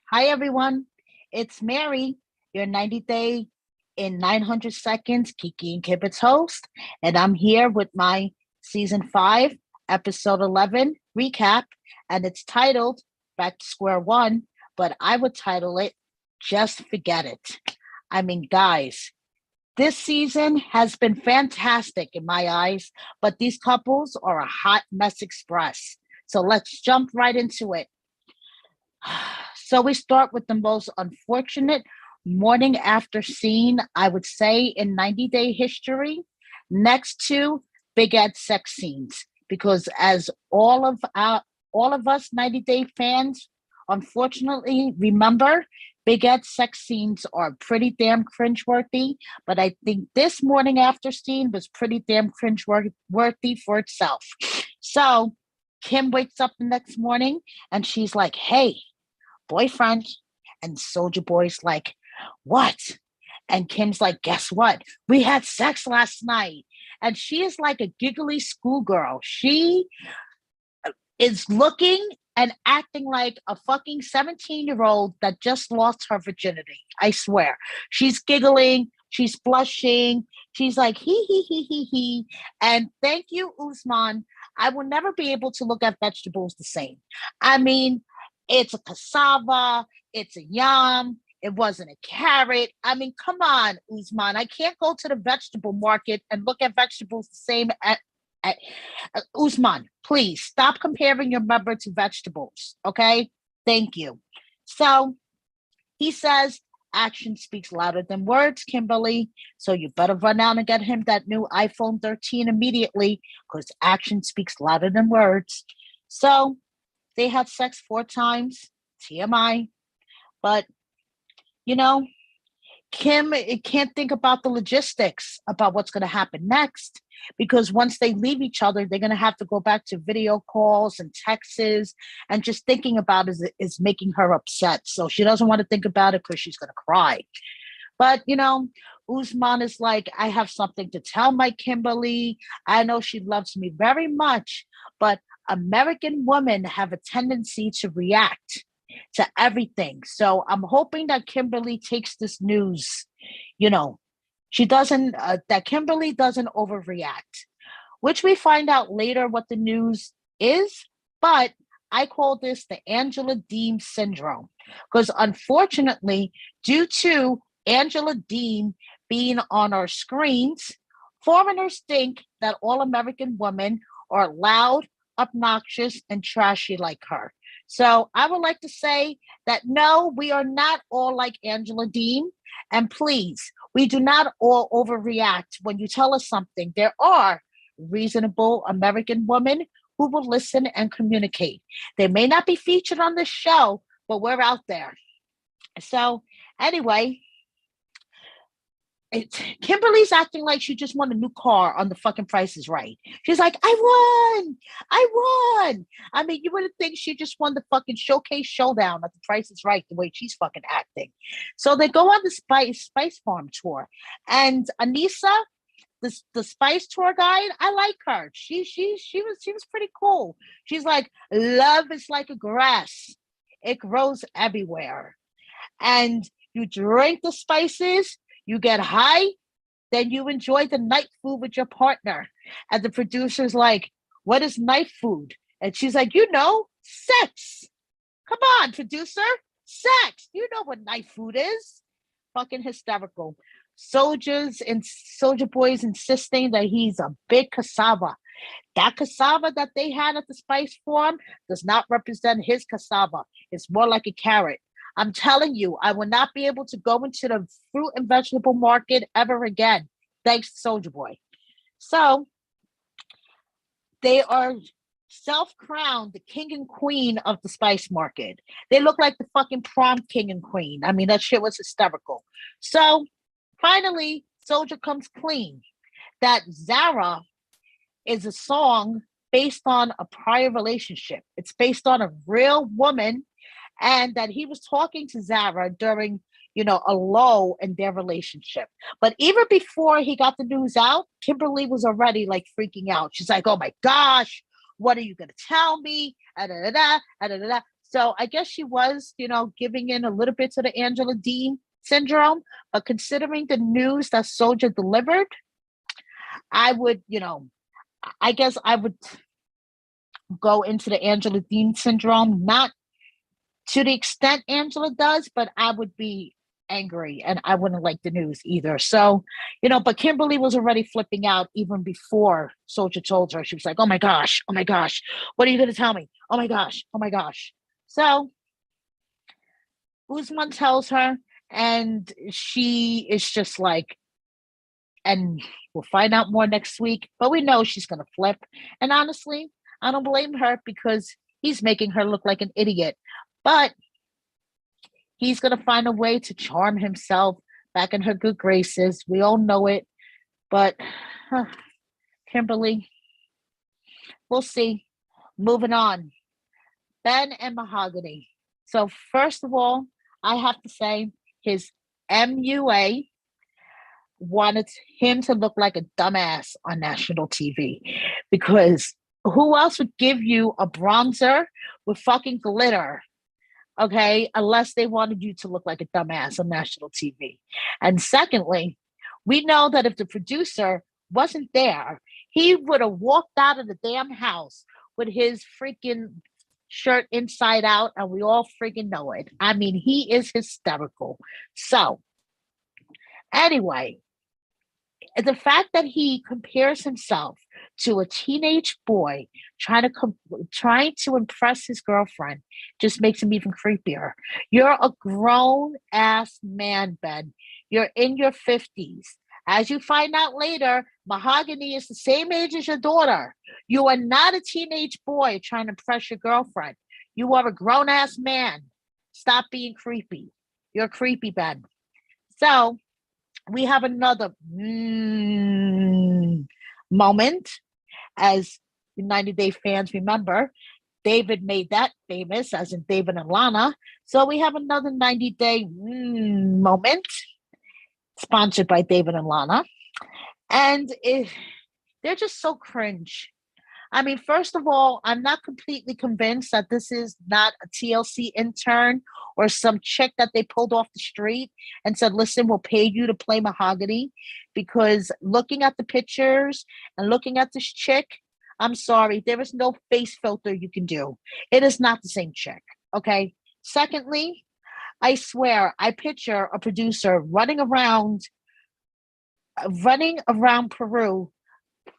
Hi, everyone. It's Mary, your 90 Day in 900 Seconds Kiki and Kibitz host, and I'm here with my season 5, episode 11 recap, and it's titled Back to Square One, but I would title it Just Forget It. I mean, guys, this season has been fantastic in my eyes, but these couples are a hot mess express. So let's jump right into it. So we start with the most unfortunate morning after scene, I would say, in 90 Day history, next to Big Ed sex scenes. Because as all of us 90 Day fans unfortunately remember, Big Ed sex scenes are pretty damn cringeworthy. But I think this morning after scene was pretty damn cringeworthy for itself. So Kim wakes up the next morning and she's like, hey, boyfriend. And Soldier Boy's like, what? And Kim's like, guess what? We had sex last night. And she is like a giggly schoolgirl. She is looking and acting like a fucking 17-year-old that just lost her virginity. I swear. She's giggling. She's blushing. She's like, he. And thank you, Usman. I will never be able to look at vegetables the same. I mean, it's a cassava, it's a yam, it wasn't a carrot. I mean, come on, Usman. I can't go to the vegetable market and look at vegetables the same at Usman, please stop comparing your member to vegetables. Okay. Thank you. So he says, action speaks louder than words, Kimberly. So you better run out and get him that new iPhone 13 immediately because action speaks louder than words. So they had sex 4 times, TMI. But, you know, Kim can't think about the logistics about what's going to happen next because once they leave each other, they're going to have to go back to video calls and texts, and just thinking about it is making her upset. So she doesn't want to think about it because she's going to cry. But, Usman is like, I have something to tell my Kimberly. I know she loves me very much, but American women have a tendency to react to everything. So I'm hoping that Kimberly takes this news, you know, that Kimberly doesn't overreact, which we find out later what the news is. But I call this the Angela Deem syndrome because unfortunately, due to Angela Deem being on our screens, foreigners think that all American women are loud, obnoxious, and trashy like her. So I would like to say that no, we are not all like Angela Dean. And please, we do not all overreact when you tell us something. There are reasonable American women who will listen and communicate. They may not be featured on this show, but we're out there. So, anyway, Kimberly's acting like she just won a new car on the fucking Price is Right. She's like, I won. I mean, you wouldn't think she just won the fucking showcase showdown at the Price is Right the way she's fucking acting. So they go on the Spice Farm tour, and Anissa, the Spice tour guide, I like her. She was pretty cool. She's like, love is like a grass. It grows everywhere. And you drink the spices, you get high, then you enjoy the night food with your partner. And the producer's like, what is night food? And she's like, sex. Come on, producer, sex. You know what night food is. Fucking hysterical. Soldier Boys insisting that he's a big cassava. That cassava that they had at the Spice Farm does not represent his cassava. It's more like a carrot. I'm telling you, I will not be able to go into the fruit and vegetable market ever again. Thanks to Soldier Boy. So they are self-crowned the king and queen of the spice market. They look like the fucking prom king and queen. I mean, that shit was hysterical. So finally, Soldier comes clean that Zara is a song based on a prior relationship. It's based on a real woman, and that he was talking to Zara during, a lull in their relationship. But even before he got the news out, Kimberly was already like freaking out. She's like, oh my gosh, what are you going to tell me? So I guess she was, giving in a little bit to the Angela Dean syndrome. But considering the news that Soldier delivered, I would, I guess I would go into the Angela Dean syndrome, not to the extent Angela does, but I would be angry and I wouldn't like the news either. So, but Kimberly was already flipping out even before Soldier told her. She was like, oh my gosh, what are you going to tell me? Oh my gosh, oh my gosh. So Guzman tells her, and she is just like, and we'll find out more next week, but we know she's going to flip. And honestly, I don't blame her because he's making her look like an idiot. But he's going to find a way to charm himself back in her good graces. We all know it. But Kimberly, we'll see. Moving on. Ben and Mahogany. So, first of all, I have to say his MUA wanted him to look like a dumbass on national TV because who else would give you a bronzer with fucking glitter? Okay, unless they wanted you to look like a dumbass on national TV. And secondly, we know that if the producer wasn't there, he would have walked out of the damn house with his freaking shirt inside out, and we all freaking know it. I mean, he is hysterical. So, anyway, the fact that he compares himself to a teenage boy trying to impress his girlfriend just makes him even creepier. You're a grown ass man, Ben. You're in your 50s. As you find out later, Mahogany is the same age as your daughter. You are not a teenage boy trying to impress your girlfriend. You are a grown ass man. Stop being creepy. You're creepy, Ben. So we have another moment. As 90 Day fans remember, David made that famous, as in David and Lana. So we have another 90 Day moment, sponsored by David and Lana. And they're just so cringe. I mean, first of all, I'm not completely convinced that this is not a TLC intern or some chick that they pulled off the street and said, listen, we'll pay you to play Mahogany. Because looking at the pictures and looking at this chick, I'm sorry, there is no face filter you can do. It is not the same chick. Okay. Secondly, I swear, I picture a producer running around Peru,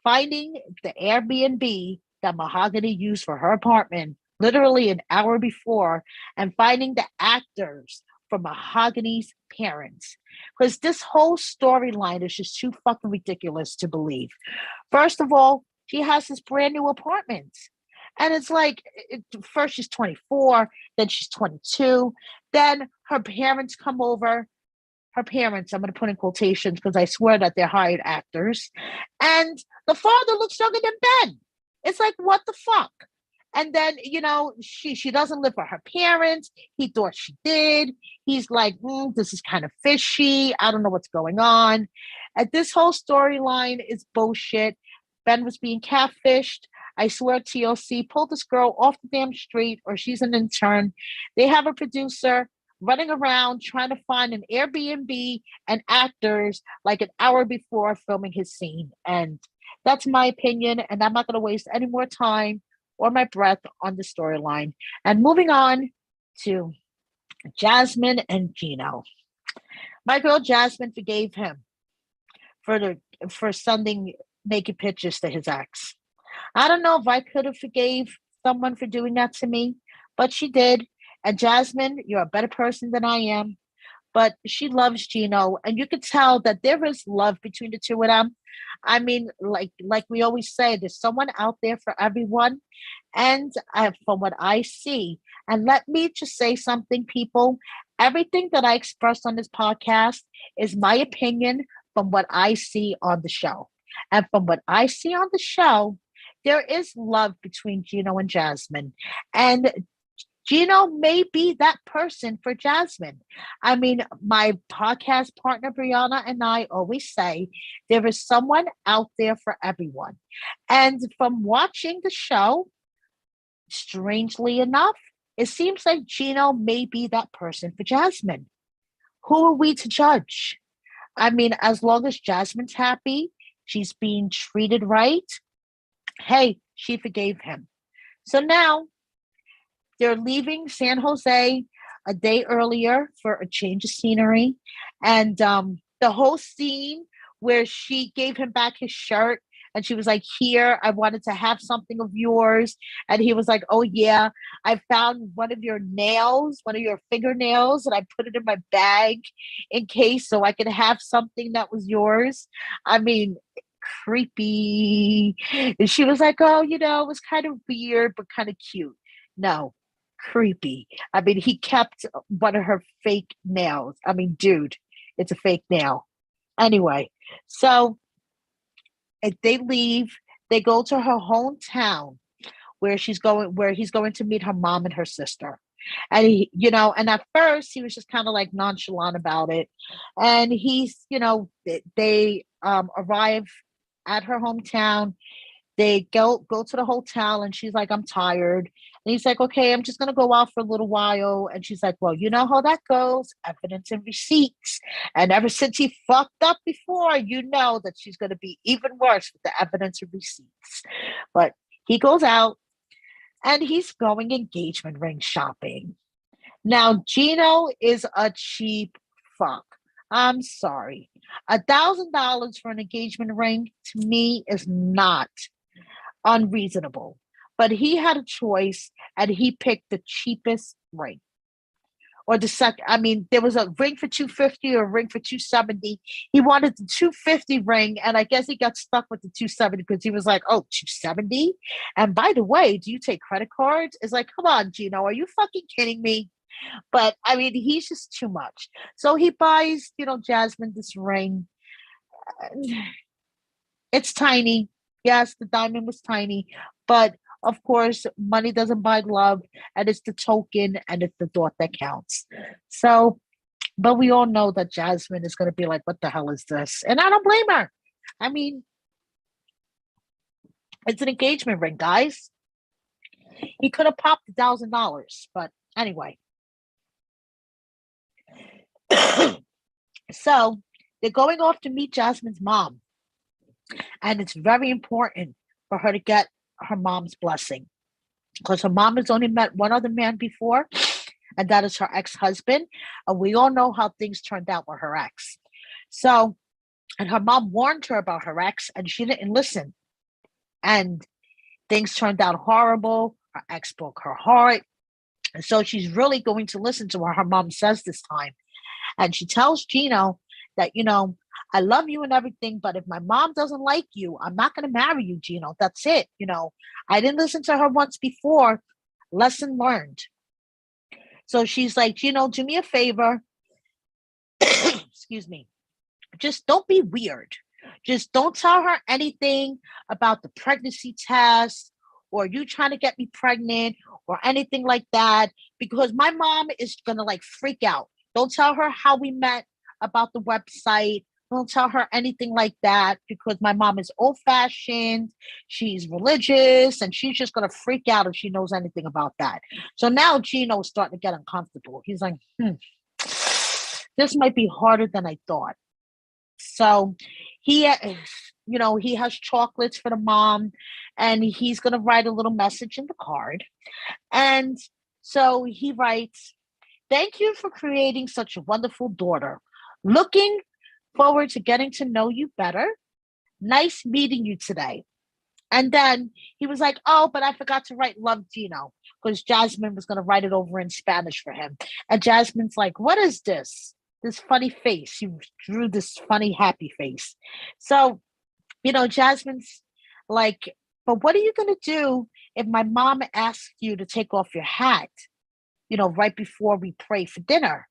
finding the Airbnb that Mahogany used for her apartment literally an hour before and finding the actors for Mahogany's parents. Because this whole storyline is just too fucking ridiculous to believe. First of all, she has this brand new apartment. And it's like, first she's 24, then she's 22. Then her parents come over. Her parents, I'm going to put in quotations because I swear that they're hired actors. And the father looks younger than Ben. It's like, what the fuck? And then, she doesn't live with her parents. He thought she did. He's like, this is kind of fishy. I don't know what's going on. And this whole storyline is bullshit. Ben was being catfished. I swear TLC pulled this girl off the damn street, or she's an intern. They have a producer running around trying to find an Airbnb and actors like an hour before filming his scene. And that's my opinion. And I'm not going to waste any more time or my breath on the storyline. And moving on to Jasmine and Dino. My girl Jasmine forgave him for sending naked pictures to his ex. I don't know if I could have forgave someone for doing that to me, but she did. And Jasmine, you're a better person than I am. But she loves Dino, and you can tell that there is love between the two of them. I mean, like we always say, there's someone out there for everyone. And from what I see, and let me just say something, people, everything that I express on this podcast is my opinion from what I see on the show. And from what I see on the show, there is love between Dino and Jasmine. And Dino may be that person for Jasmine. I mean, my podcast partner, Brianna, and I always say there is someone out there for everyone. And from watching the show, strangely enough, it seems like Gino may be that person for Jasmine. Who are we to judge? I mean, as long as Jasmine's happy, she's being treated right. Hey, she forgave him. So now they're leaving San Jose a day earlier for a change of scenery. And the whole scene where she gave him back his shirt and she was like, Here, I wanted to have something of yours. And he was like, Oh, yeah, I found one of your nails, one of your fingernails, and I put it in my bag in case so I could have something that was yours. I mean, creepy. And she was like, Oh, it was kind of weird, but kind of cute. No, creepy. I mean, he kept one of her fake nails. I mean, dude, it's a fake nail. Anyway, so if they leave, they go to her hometown where he's going to meet her mom and her sister. And and at first he was just kind of like nonchalant about it. And they arrive at her hometown. They go to the hotel and she's like, I'm tired. And he's like, okay, I'm just going to go out for a little while. And she's like, well, you know how that goes, evidence and receipts. And ever since he fucked up before, you know that she's going to be even worse with the evidence and receipts. But he goes out and he's going engagement ring shopping. Now, Gino is a cheap fuck. I'm sorry. $1,000 for an engagement ring to me is not unreasonable. But he had a choice and he picked the cheapest ring. Or the second, I mean, there was a ring for 250 or a ring for 270. He wanted the 250 ring, and I guess he got stuck with the 270 because he was like, oh, 270? And by the way, do you take credit cards? It's like, come on, Gino, are you fucking kidding me? But I mean, he's just too much. So he buys, Jasmine this ring. It's tiny. Yes, the diamond was tiny, but of course, money doesn't buy love, and it's the token and it's the thought that counts. So, but we all know that Jasmine is going to be like, what the hell is this? And I don't blame her. I mean, it's an engagement ring, guys. He could have popped $1,000, but anyway. So they're going off to meet Jasmine's mom. And it's very important for her to get her mom's blessing because her mom has only met one other man before, and that is her ex-husband. And we all know how things turned out with her ex. So, and her mom warned her about her ex, and she didn't listen. And things turned out horrible. Her ex broke her heart. And so she's really going to listen to what her mom says this time. And she tells Gino that, I love you and everything, but if my mom doesn't like you, I'm not going to marry you, Gino. That's it. I didn't listen to her once before. Lesson learned. So she's like, Gino, do me a favor. Excuse me. Just don't be weird. Just don't tell her anything about the pregnancy test or you trying to get me pregnant or anything like that, because my mom is going to like freak out. Don't tell her how we met, about the website. Don't tell her anything like that because my mom is old-fashioned, she's religious, and she's just going to freak out if she knows anything about that. So now Gino's starting to get uncomfortable. He's like, this might be harder than I thought. So he, he has chocolates for the mom, and he's going to write a little message in the card. And so he writes, thank you for creating such a wonderful daughter. Looking forward to getting to know you better. Nice meeting you today. And then he was like, oh, but I forgot to write love Gino because Jasmine was going to write it over in Spanish for him. And Jasmine's like, what is this? This funny face. He drew this funny, happy face. So, Jasmine's like, but what are you going to do if my mom asks you to take off your hat, right before we pray for dinner?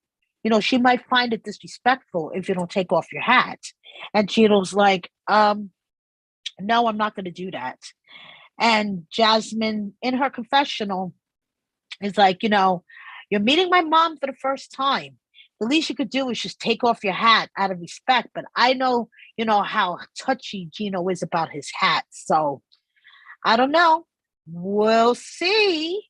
She might find it disrespectful if you don't take off your hat. And Gino's like, no, I'm not going to do that. And Jasmine, in her confessional, is like, you're meeting my mom for the first time. The least you could do is just take off your hat out of respect. But I know, how touchy Gino is about his hat. So I don't know. We'll see.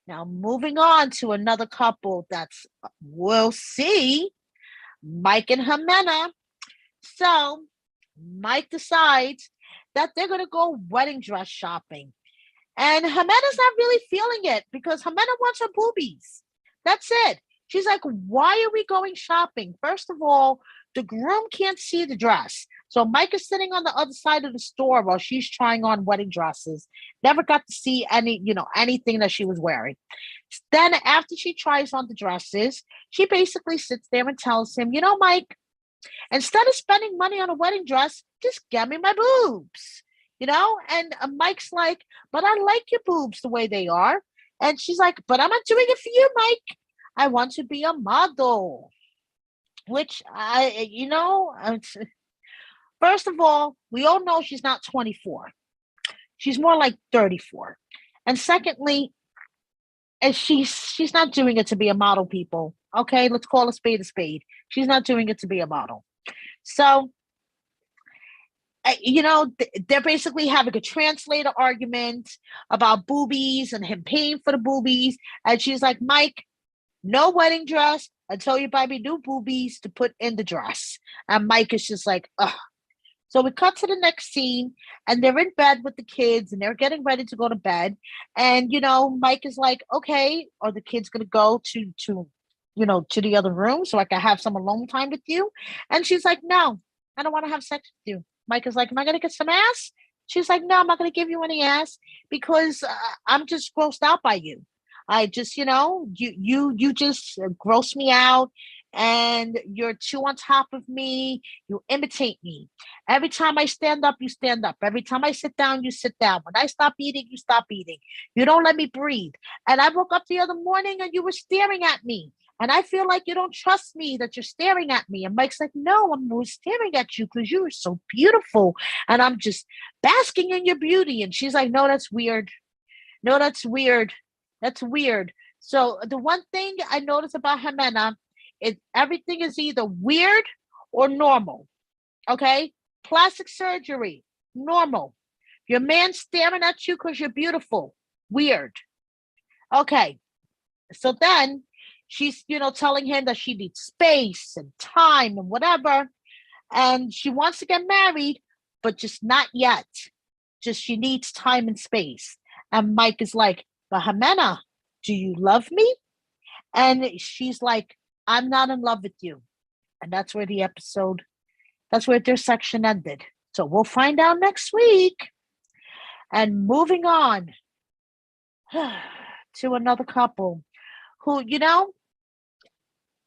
Now, moving on to another couple that's, we'll see, Mike and Jimena. So, Mike decides that they're going to go wedding dress shopping. And Jimena's not really feeling it because Jimena wants her boobies. That's it. She's like, why are we going shopping? First of all, the groom can't see the dress. So Mike is sitting on the other side of the store while she's trying on wedding dresses. Never got to see anything that she was wearing. Then after she tries on the dresses, she basically sits there and tells him, Mike, instead of spending money on a wedding dress, just get me my boobs. And Mike's like, but I like your boobs the way they are. And she's like, but I'm not doing it for you, Mike. I want to be a model. Which first of all, we all know she's not 24. She's more like 34. And secondly, she's not doing it to be a model, people. Okay, let's call a spade a spade. She's not doing it to be a model. So, they're basically having a translator argument about boobies and him paying for the boobies. And she's like, Mike, no wedding dress until you buy me new boobies to put in the dress. And Mike is just like, ugh. So we cut to the next scene, and they're in bed with the kids, and they're getting ready to go to bed. And Mike is like, "Okay, are the kids gonna go to the other room so I can have some alone time with you?" And she's like, "No, I don't want to have sex with you." Mike is like, "Am I gonna get some ass?" She's like, "No, I'm not gonna give you any ass because I'm just grossed out by you. I just, you just gross me out." And you're too on top of me. You imitate me. Every time I stand up, you stand up. Every time I sit down, you sit down. When I stop eating, you stop eating. You don't let me breathe. And I woke up the other morning and you were staring at me. And I feel like you don't trust me, that you're staring at me. And Mike's like, no, I'm staring at you because you are so beautiful. And I'm just basking in your beauty. And she's like, no, that's weird. No, that's weird. That's weird. So the one thing I noticed about Jimena, everything is either weird or normal. Okay? Plastic surgery, normal. Your man staring at you because you're beautiful, weird. Okay. So then she's, telling him that she needs space and time and whatever. And she wants to get married, but just not yet. Just she needs time and space. And Mike is like, but Jimena, do you love me? And she's like, I'm not in love with you. And that's where their section ended. So we'll find out next week. And moving on to another couple who,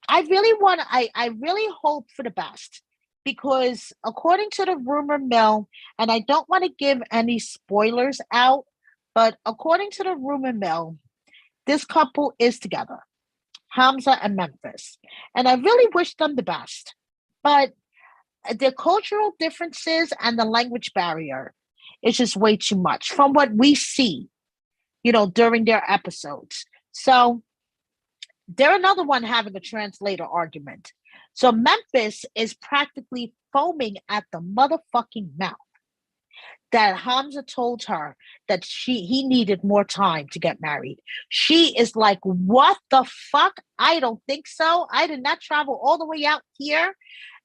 I really hope for the best because according to the rumor mill, and I don't want to give any spoilers out, but according to the rumor mill, this couple is together. Hamza and Memphis. And I really wish them the best. But the cultural differences and the language barrier is just way too much from what we see, during their episodes. So they're another one having a translator argument. So Memphis is practically foaming at the motherfucking mouth that Hamza told her that he needed more time to get married. She is like, what the fuck? I don't think so. I did not travel all the way out here,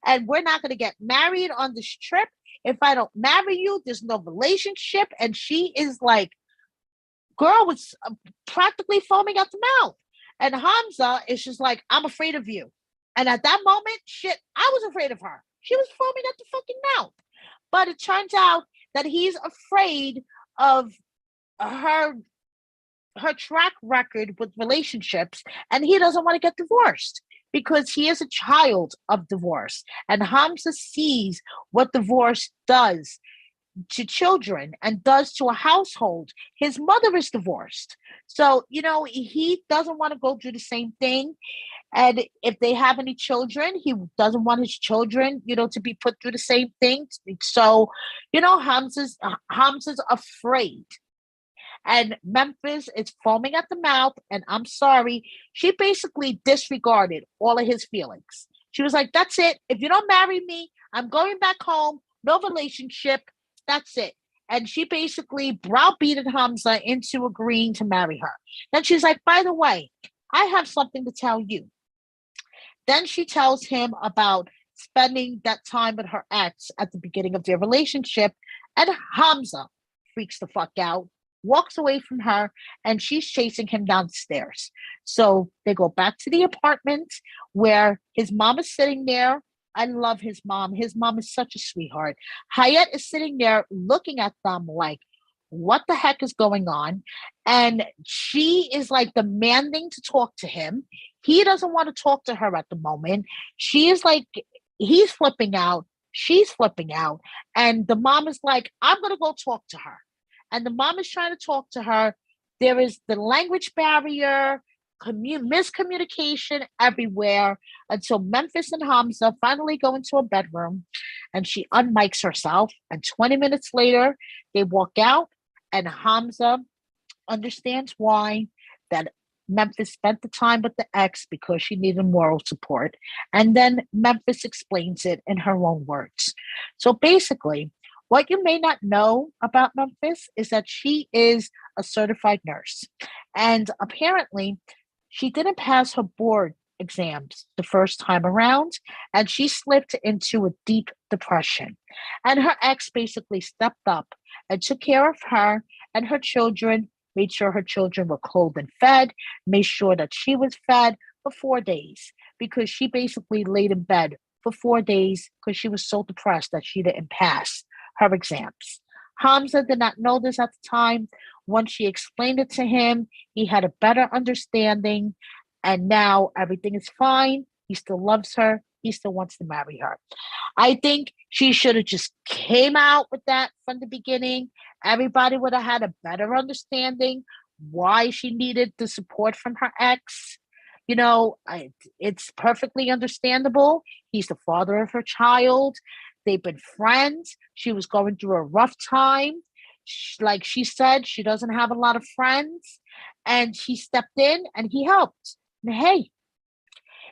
and we're not going to get married on this trip. If I don't marry you, there's no relationship. And she is like, girl was practically foaming at the mouth. And Hamza is just like, I'm afraid of you. And at that moment, shit, I was afraid of her. She was foaming at the fucking mouth. But it turns out that he's afraid of her track record with relationships, and he doesn't want to get divorced because he is a child of divorce. And Hamza sees what divorce does to children and does to a household. His mother is divorced. So, he doesn't want to go through the same thing. And if they have any children, he doesn't want his children, to be put through the same thing. So, Hamza's afraid. And Memphis is foaming at the mouth. And I'm sorry, she basically disregarded all of his feelings. She was like, that's it. If you don't marry me, I'm going back home. No relationship. That's it. And she basically browbeated Hamza into agreeing to marry her. Then she's like, by the way, I have something to tell you. Then she tells him about spending that time with her ex at the beginning of their relationship. And Hamza freaks the fuck out, walks away from her, and she's chasing him downstairs. So they go back to the apartment where his mom is sitting there. I love his mom. His mom is such a sweetheart. Hayat is sitting there looking at them like, what the heck is going on? And she is like demanding to talk to him. He doesn't want to talk to her at the moment. She is like, he's flipping out. She's flipping out. And the mom is like, I'm going to go talk to her. And the mom is trying to talk to her. There is the language barrier, miscommunication everywhere until Memphis and Hamza finally go into a bedroom and she unmics herself. And 20 minutes later, they walk out and Hamza understands why that Memphis spent the time with the ex because she needed moral support. And then Memphis explains it in her own words. So basically, what you may not know about Memphis is that she is a certified nurse. And apparently, she didn't pass her board exams the first time around, and she slipped into a deep depression. And her ex basically stepped up and took care of her and her children, made sure her children were clothed and fed, made sure that she was fed for 4 days because she basically laid in bed for 4 days because she was so depressed that she didn't pass her exams. Hamza did not know this at the time. Once she explained it to him, he had a better understanding, and now everything is fine. He still loves her. He still wants to marry her. I think she should have just came out with that from the beginning. Everybody would have had a better understanding why she needed the support from her ex. You know, it's perfectly understandable. He's the father of her child. They've been friends. She was going through a rough time. Like she said, she doesn't have a lot of friends. And he stepped in and he helped. And hey,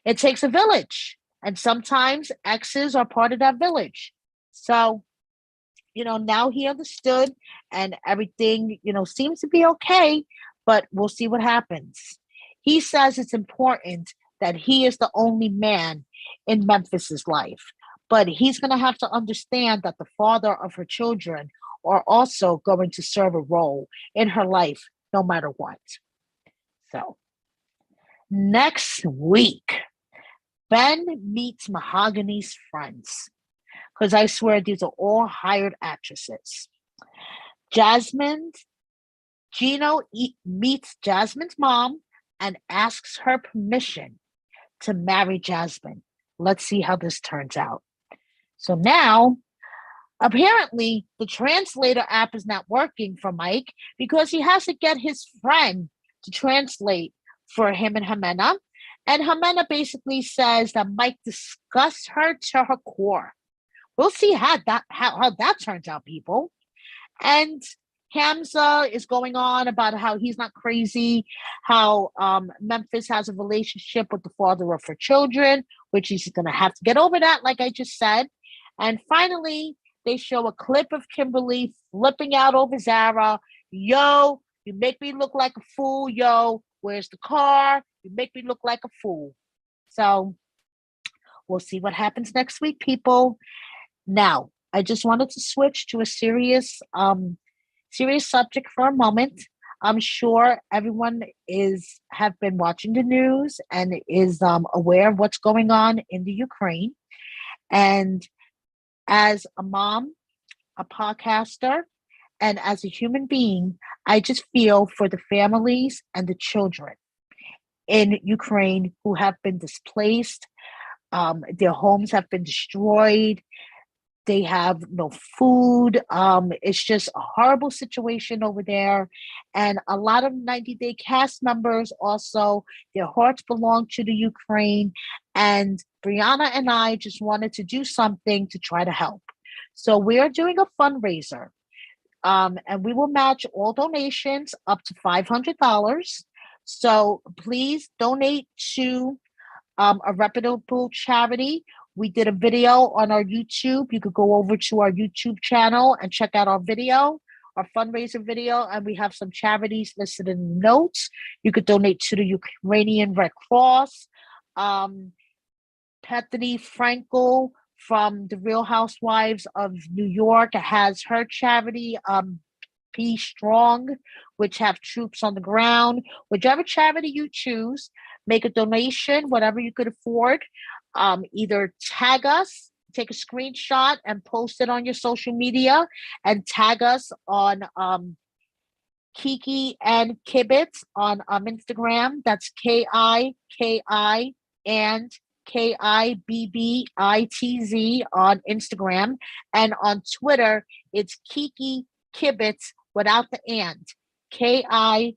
it takes a village. And sometimes exes are part of that village. So, now he understood and everything, seems to be okay, but we'll see what happens. He says it's important that he is the only man in Memphis's life, but he's going to have to understand that the father of her children are also going to serve a role in her life no matter what. So, next week, Ben meets Mahogany's friends. Because I swear these are all hired actresses. Dino meets Jasmine's mom and asks her permission to marry Jasmine. Let's see how this turns out. So now, apparently, the translator app is not working for Mike because he has to get his friend to translate for him and Jimena. And Jimena basically says that Mike disgusts her to her core. We'll see how that turns out, people. And Hamza is going on about how he's not crazy, how Memphis has a relationship with the father of her children, which he's going to have to get over that, like I just said. And finally, they show a clip of Kimberly flipping out over Zara. Yo, you make me look like a fool. Yo, where's the car? You make me look like a fool. So we'll see what happens next week, people. Now, I just wanted to switch to a serious subject for a moment. I'm sure everyone have been watching the news and is aware of what's going on in the Ukraine. And as a mom, a podcaster, and as a human being, I just feel for the families and the children in Ukraine who have been displaced. Their homes have been destroyed. They have no food. It's just a horrible situation over there. And a lot of 90 Day cast members also, their hearts belong to the Ukraine. And Brianna and I just wanted to do something to try to help. So we are doing a fundraiser. And we will match all donations up to $500. So please donate to a reputable charity. We did a video on our YouTube. You could go over to our YouTube channel and check out our video. our fundraiser video, and we have some charities listed in the notes. You could donate to the Ukrainian Red Cross. Bethany Frankel from the Real Housewives of New York has her charity, Be Strong, which have troops on the ground. Whichever charity you choose, make a donation, whatever you could afford. Either tag us, take a screenshot and post it on your social media, and tag us on Kiki and Kibitz on Instagram. That's KIKI and KIBBITZ on Instagram. And on Twitter, it's Kiki Kibitz without the and. KIKI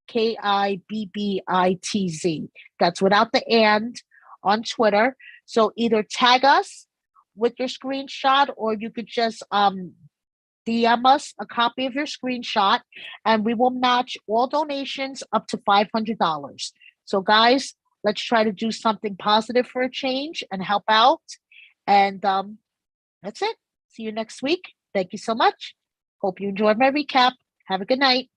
KIBBITZ. That's without the and on Twitter. So either tag us with your screenshot, or you could just DM us a copy of your screenshot, and we will match all donations up to $500. So, guys, let's try to do something positive for a change and help out. And that's it. See you next week. Thank you so much. Hope you enjoyed my recap. Have a good night.